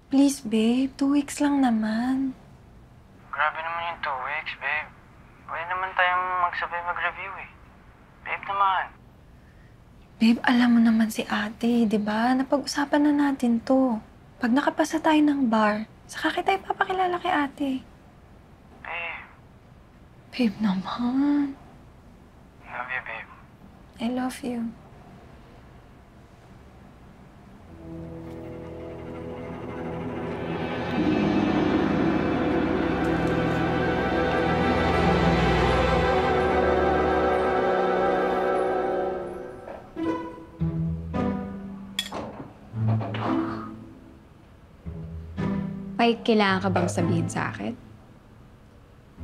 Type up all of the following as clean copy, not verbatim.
Please, babe. 2 weeks lang naman. Grabe naman yung 2 weeks, babe. Pwede naman tayong magsabay mag-review eh. Babe naman. Babe, alam mo naman si ate, di ba? Napag-usapan na natin to. Pag nakapasa tayo ng bar, saka kita ipapakilala kay ate. Babe. Babe naman. Love you, babe. I love you. May kailangan ka bang sabihin sa akin?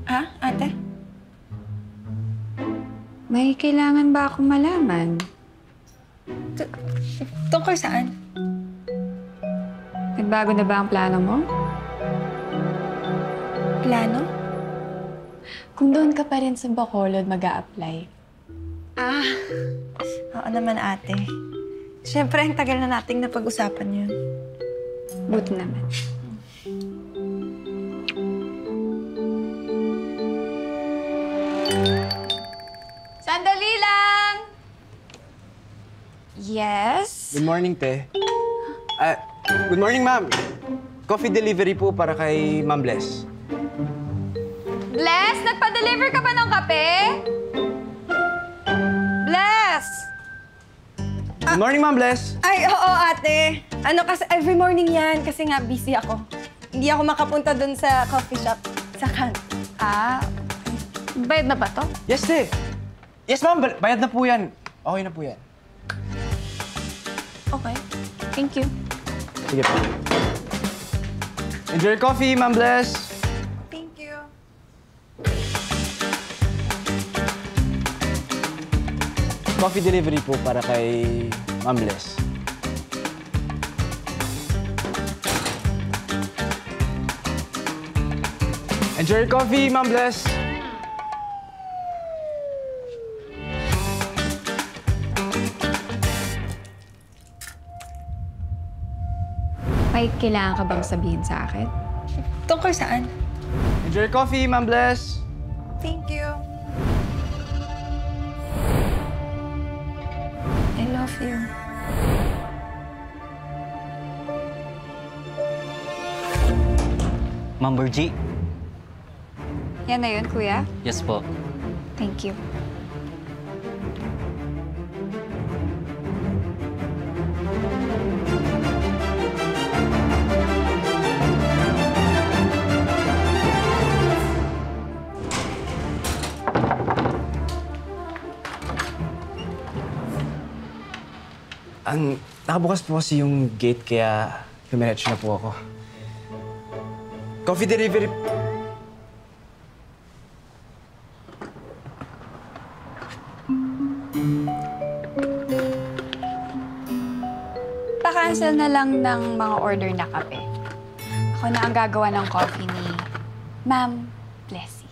Ah, ate? May kailangan ba akong malaman? Tungkol saan? Nagbago na ba ang plano mo? Plano? Kung doon ka pa rin sa Bacolod mag-a-apply. Ah, oo naman ate. Siyempre, ang tagal na nating napag-usapan yun. Buti naman. Sandali lang! Yes? Good morning, te. Good morning, ma'am. Coffee delivery po para kay Ma'am Bless. Bless, nagpa-deliver ka ba ng kape? Bless! Good morning, Ma'am Bless. Ay, oo ate. Ano kasi, every morning yan kasi nga busy ako. Hindi ako makapunta dun sa coffee shop. Sa kan. Ah, bayad na ba to? Yes, te. Yes, ma'am. Bayad na po yan. Okay na po yan. Okay. Thank you. Sige po. Enjoy your coffee, Ma'am Bless. Thank you. Coffee delivery po para kay Ma'am Bless. Enjoy your coffee, Ma'am Bless. May kailangan ka bang sabihin sa akin? Tungkol saan? Enjoy your coffee, Ma'am Bless. Thank you. I love you. Ma'am Virgie? Yan na yun, kuya. Yes po. Thank you. Nakabukas po kasi yung gate kaya dumiretso na po ako. Coffee delivery... Pa-cancel na lang ng mga order na kape. Ako na ang gagawa ng coffee ni Ma'am Bless.